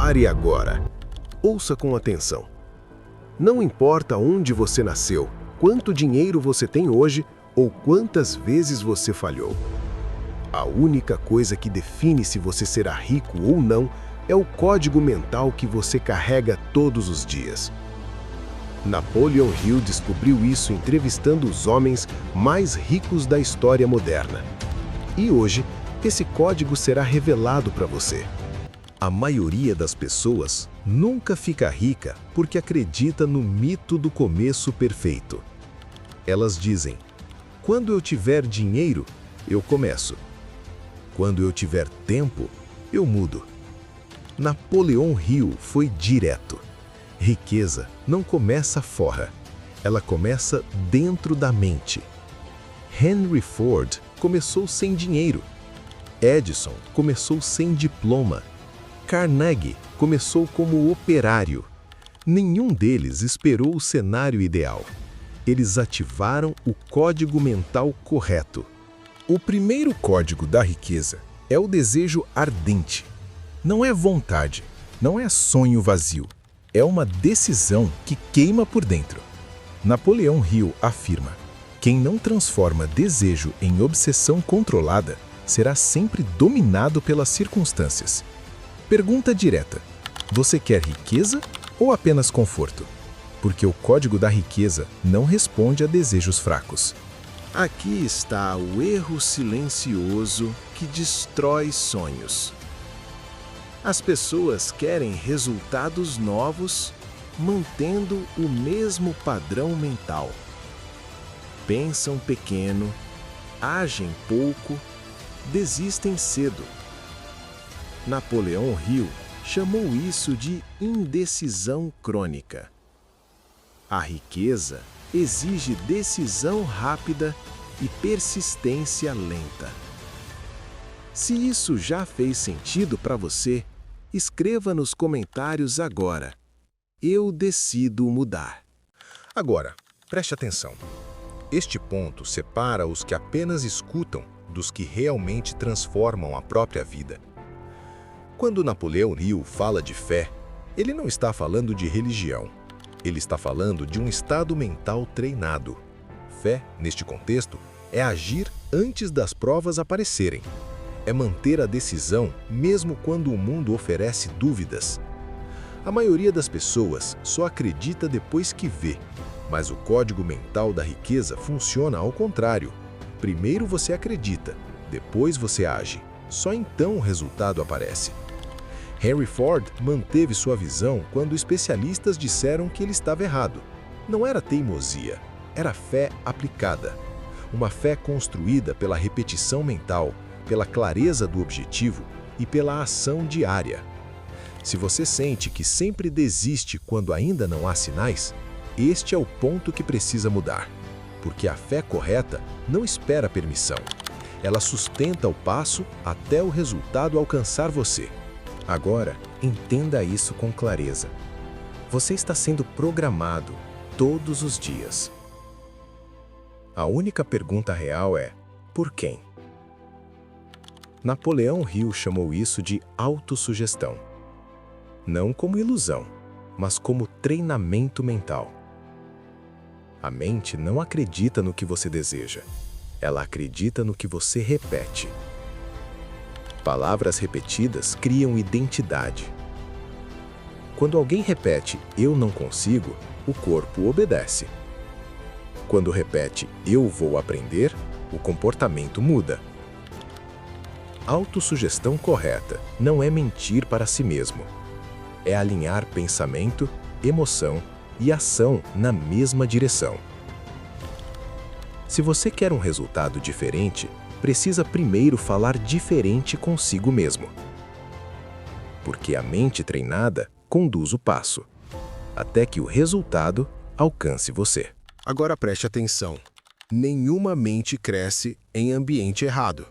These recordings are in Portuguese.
Pare agora. Ouça com atenção. Não importa onde você nasceu, quanto dinheiro você tem hoje ou quantas vezes você falhou. A única coisa que define se você será rico ou não é o código mental que você carrega todos os dias. Napoleon Hill descobriu isso entrevistando os homens mais ricos da história moderna. E hoje, esse código será revelado para você. A maioria das pessoas nunca fica rica porque acredita no mito do começo perfeito. Elas dizem: quando eu tiver dinheiro, eu começo. Quando eu tiver tempo, eu mudo. Napoleon Hill foi direto. Riqueza não começa fora, ela começa dentro da mente. Henry Ford começou sem dinheiro. Edison começou sem diploma. Carnegie começou como operário. Nenhum deles esperou o cenário ideal. Eles ativaram o código mental correto. O primeiro código da riqueza é o desejo ardente. Não é vontade, não é sonho vazio. É uma decisão que queima por dentro. Napoleon Hill afirma: quem não transforma desejo em obsessão controlada será sempre dominado pelas circunstâncias. Pergunta direta: você quer riqueza ou apenas conforto? Porque o código da riqueza não responde a desejos fracos. Aqui está o erro silencioso que destrói sonhos. As pessoas querem resultados novos, mantendo o mesmo padrão mental. Pensam pequeno, agem pouco, desistem cedo. Napoleon Hill chamou isso de indecisão crônica. A riqueza exige decisão rápida e persistência lenta. Se isso já fez sentido para você, escreva nos comentários agora. Eu decido mudar. Agora, preste atenção. Este ponto separa os que apenas escutam dos que realmente transformam a própria vida. Quando Napoleon Hill fala de fé, ele não está falando de religião. Ele está falando de um estado mental treinado. Fé, neste contexto, é agir antes das provas aparecerem. É manter a decisão mesmo quando o mundo oferece dúvidas. A maioria das pessoas só acredita depois que vê, mas o código mental da riqueza funciona ao contrário. Primeiro você acredita, depois você age. Só então o resultado aparece. Henry Ford manteve sua visão quando especialistas disseram que ele estava errado. Não era teimosia, era fé aplicada. Uma fé construída pela repetição mental, pela clareza do objetivo e pela ação diária. Se você sente que sempre desiste quando ainda não há sinais, este é o ponto que precisa mudar. Porque a fé correta não espera permissão. Ela sustenta o passo até o resultado alcançar você. Agora, entenda isso com clareza. Você está sendo programado todos os dias. A única pergunta real é: por quem? Napoleon Hill chamou isso de autossugestão. Não como ilusão, mas como treinamento mental. A mente não acredita no que você deseja. Ela acredita no que você repete. Palavras repetidas criam identidade. Quando alguém repete "eu não consigo", o corpo obedece. Quando repete "eu vou aprender", o comportamento muda. Autossugestão correta não é mentir para si mesmo. É alinhar pensamento, emoção e ação na mesma direção. Se você quer um resultado diferente, precisa primeiro falar diferente consigo mesmo. Porque a mente treinada conduz o passo, até que o resultado alcance você. Agora preste atenção. Nenhuma mente cresce em ambiente errado.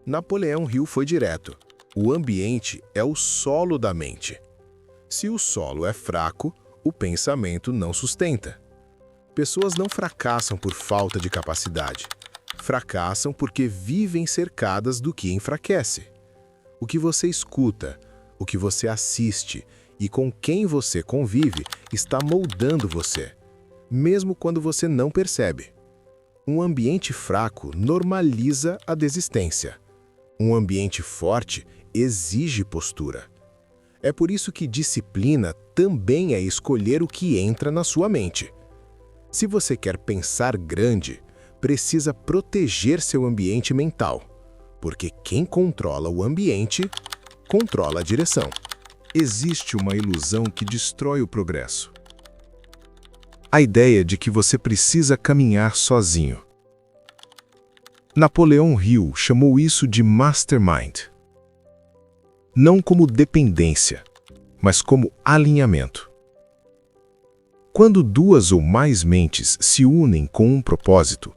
Napoleon Hill foi direto. O ambiente é o solo da mente. Se o solo é fraco, o pensamento não sustenta. Pessoas não fracassam por falta de capacidade. Fracassam porque vivem cercadas do que enfraquece. O que você escuta, O que você assiste e com quem você convive está moldando você, mesmo quando você não percebe. Um ambiente fraco normaliza a desistência. Um ambiente forte exige postura. É por isso que disciplina também é escolher o que entra na sua mente. Se você quer pensar grande, precisa proteger seu ambiente mental, porque quem controla o ambiente, controla a direção. Existe uma ilusão que destrói o progresso. A ideia de que você precisa caminhar sozinho. Napoleão Hill chamou isso de mastermind. Não como dependência, mas como alinhamento. Quando duas ou mais mentes se unem com um propósito,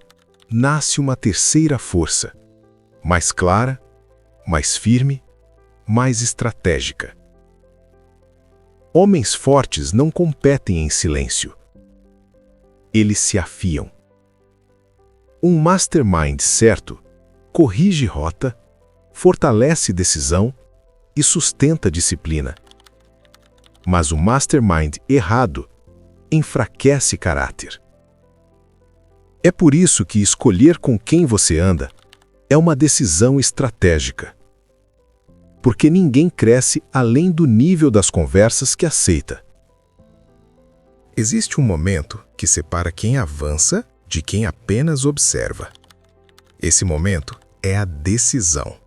nasce uma terceira força, mais clara, mais firme, mais estratégica. Homens fortes não competem em silêncio. Eles se afiam. Um mastermind certo corrige rota, fortalece decisão e sustenta disciplina. Mas o mastermind errado enfraquece caráter. É por isso que escolher com quem você anda é uma decisão estratégica. Porque ninguém cresce além do nível das conversas que aceita. Existe um momento que separa quem avança de quem apenas observa. Esse momento é a decisão.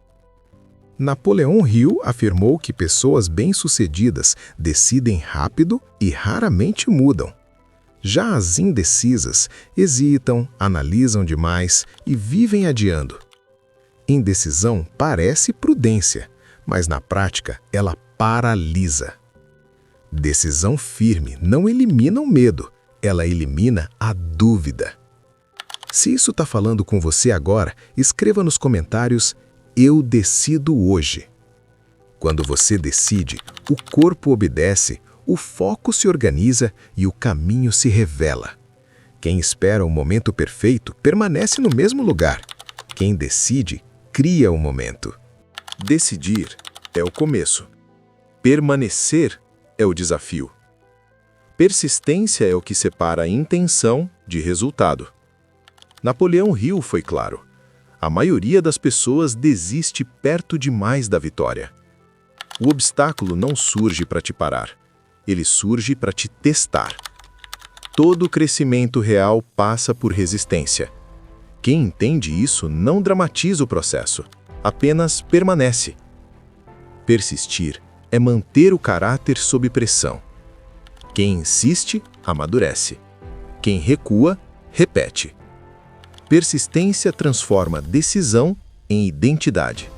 Napoleão Hill afirmou que pessoas bem-sucedidas decidem rápido e raramente mudam. Já as indecisas hesitam, analisam demais e vivem adiando. Indecisão parece prudência, mas na prática ela paralisa. Decisão firme não elimina o medo, ela elimina a dúvida. Se isso está falando com você agora, escreva nos comentários: eu decido hoje. Quando você decide, o corpo obedece, o foco se organiza e o caminho se revela. Quem espera o momento perfeito permanece no mesmo lugar. Quem decide, cria o momento. Decidir é o começo. Permanecer é o desafio. Persistência é o que separa a intenção de resultado. Napoleão Hill foi claro. A maioria das pessoas desiste perto demais da vitória. O obstáculo não surge para te parar. Ele surge para te testar. Todo crescimento real passa por resistência. Quem entende isso não dramatiza o processo, apenas permanece. Persistir é manter o caráter sob pressão. Quem insiste, amadurece. Quem recua, repete. Persistência transforma decisão em identidade.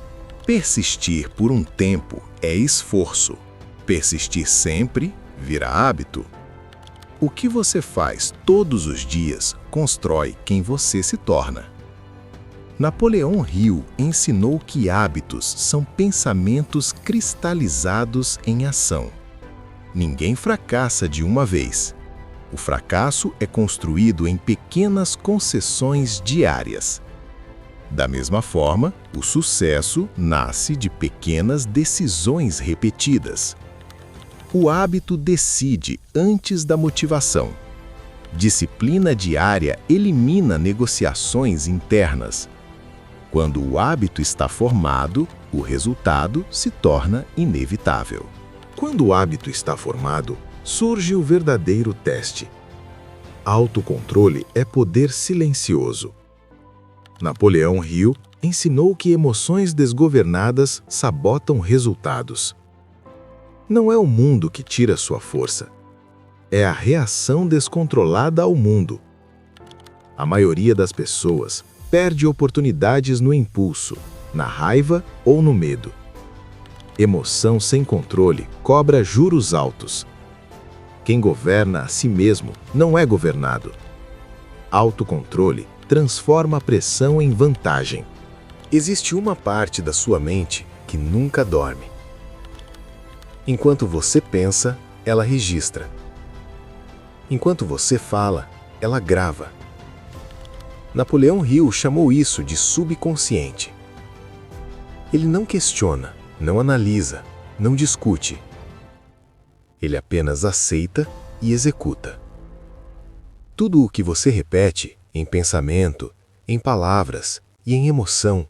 Persistir por um tempo é esforço. Persistir sempre vira hábito. O que você faz todos os dias constrói quem você se torna. Napoleão Hill ensinou que hábitos são pensamentos cristalizados em ação. Ninguém fracassa de uma vez. O fracasso é construído em pequenas concessões diárias. Da mesma forma, o sucesso nasce de pequenas decisões repetidas. O hábito decide antes da motivação. Disciplina diária elimina negociações internas. Quando o hábito está formado, o resultado se torna inevitável. Quando o hábito está formado, surge o verdadeiro teste. Autocontrole é poder silencioso. Napoleão Hill ensinou que emoções desgovernadas sabotam resultados. Não é o mundo que tira sua força. É a reação descontrolada ao mundo. A maioria das pessoas perde oportunidades no impulso, na raiva ou no medo. Emoção sem controle cobra juros altos. Quem governa a si mesmo não é governado. Autocontrole transforma a pressão em vantagem. Existe uma parte da sua mente que nunca dorme. Enquanto você pensa, ela registra. Enquanto você fala, ela grava. Napoleão Hill chamou isso de subconsciente. Ele não questiona, não analisa, não discute. Ele apenas aceita e executa. Tudo o que você repete, em pensamento, em palavras e em emoção,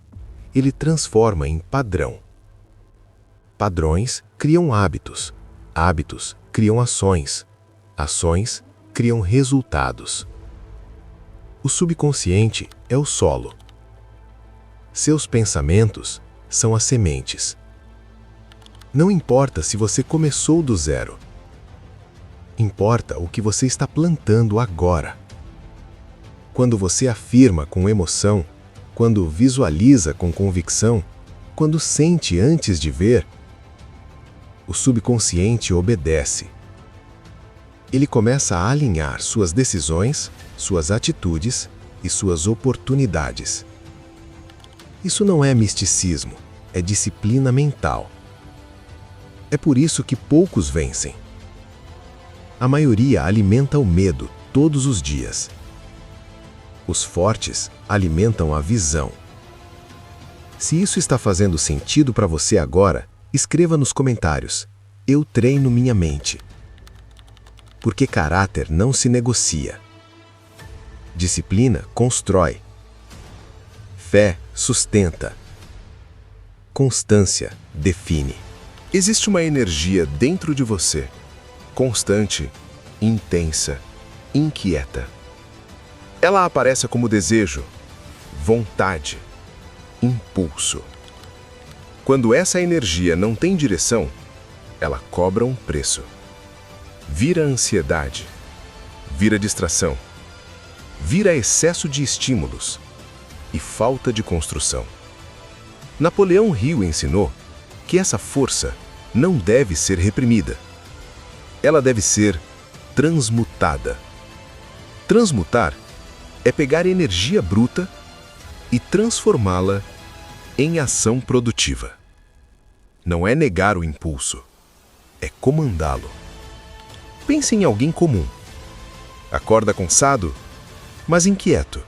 ele transforma em padrão. Padrões criam hábitos, hábitos criam ações, ações criam resultados. O subconsciente é o solo. Seus pensamentos são as sementes. Não importa se você começou do zero. Importa o que você está plantando agora. Quando você afirma com emoção, quando visualiza com convicção, quando sente antes de ver, o subconsciente obedece. Ele começa a alinhar suas decisões, suas atitudes e suas oportunidades. Isso não é misticismo, é disciplina mental. É por isso que poucos vencem. A maioria alimenta o medo todos os dias. Os fortes alimentam a visão. Se isso está fazendo sentido para você agora, escreva nos comentários: eu treino minha mente. Porque caráter não se negocia. Disciplina constrói. Fé sustenta. Constância define. Existe uma energia dentro de você, constante, intensa, inquieta. Ela aparece como desejo, vontade, impulso. Quando essa energia não tem direção, ela cobra um preço. Vira ansiedade, vira distração, vira excesso de estímulos e falta de construção. Napoleão Hill ensinou que essa força não deve ser reprimida. Ela deve ser transmutada. Transmutar é pegar energia bruta e transformá-la em ação produtiva. Não é negar o impulso, é comandá-lo. Pense em alguém comum. Acorda cansado, mas inquieto.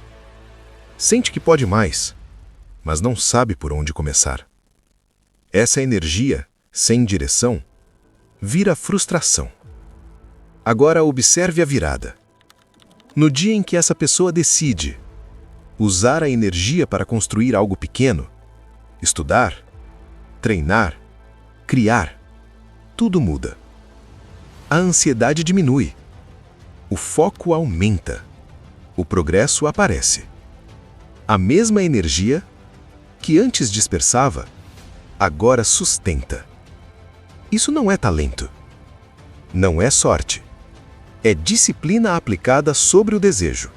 Sente que pode mais, mas não sabe por onde começar. Essa energia, sem direção, vira frustração. Agora observe a virada. No dia em que essa pessoa decide usar a energia para construir algo pequeno, estudar, treinar, criar, tudo muda. A ansiedade diminui. O foco aumenta. O progresso aparece. A mesma energia que antes dispersava, agora sustenta. Isso não é talento. Não é sorte. É disciplina aplicada sobre o desejo.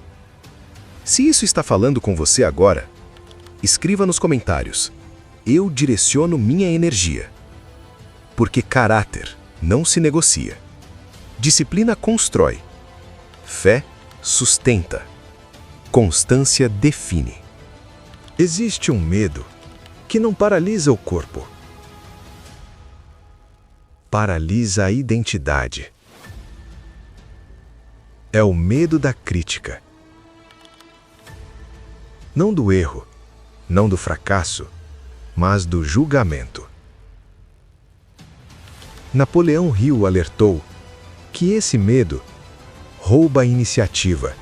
Se isso está falando com você agora, escreva nos comentários: eu direciono minha energia. Porque caráter não se negocia. Disciplina constrói. Fé sustenta. Constância define. Existe um medo que não paralisa o corpo. Paralisa a identidade. É o medo da crítica. Não do erro, não do fracasso, mas do julgamento. Napoleão Hill alertou que esse medo rouba a iniciativa.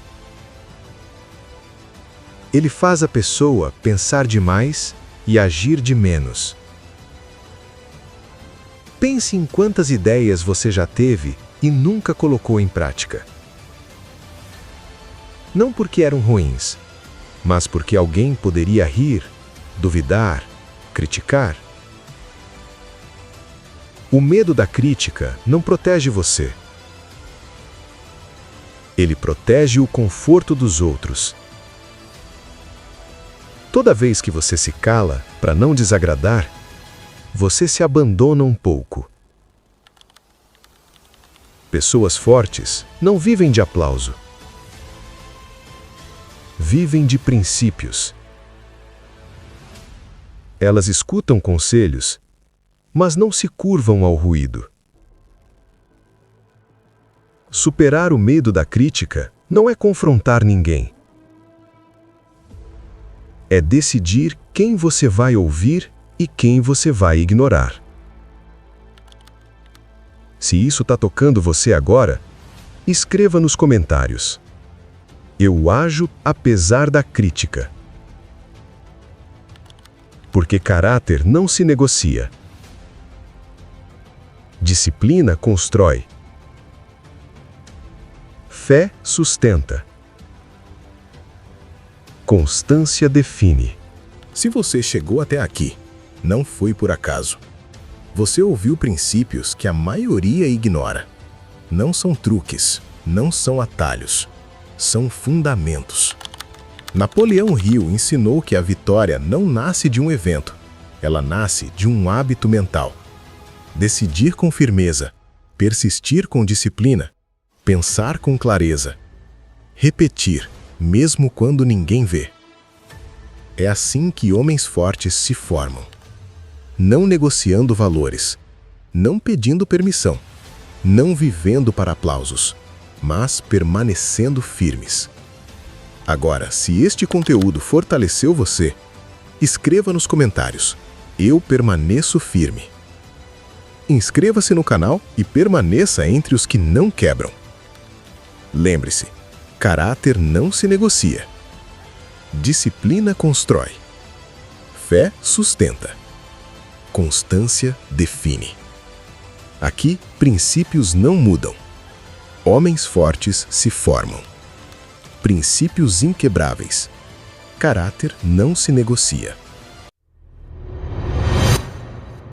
Ele faz a pessoa pensar demais e agir de menos. Pense em quantas ideias você já teve e nunca colocou em prática. Não porque eram ruins, mas porque alguém poderia rir, duvidar, criticar. O medo da crítica não protege você. Ele protege o conforto dos outros. Toda vez que você se cala para não desagradar, você se abandona um pouco. Pessoas fortes não vivem de aplauso. Vivem de princípios. Elas escutam conselhos, mas não se curvam ao ruído. Superar o medo da crítica não é confrontar ninguém. É decidir quem você vai ouvir e quem você vai ignorar. Se isso está tocando você agora, escreva nos comentários. Eu ajo apesar da crítica. Porque caráter não se negocia. Disciplina constrói. Fé sustenta. Constância define. Se você chegou até aqui, não foi por acaso. Você ouviu princípios que a maioria ignora. Não são truques, não são atalhos, são fundamentos. Napoleão Hill ensinou que a vitória não nasce de um evento, ela nasce de um hábito mental. Decidir com firmeza, persistir com disciplina, pensar com clareza, repetir, mesmo quando ninguém vê. É assim que homens fortes se formam. Não negociando valores, não pedindo permissão, não vivendo para aplausos, mas permanecendo firmes. Agora, se este conteúdo fortaleceu você, escreva nos comentários: eu permaneço firme. Inscreva-se no canal e permaneça entre os que não quebram. Lembre-se, caráter não se negocia. Disciplina constrói. Fé sustenta. Constância define. Aqui, princípios não mudam. Homens fortes se formam. Princípios inquebráveis. Caráter não se negocia.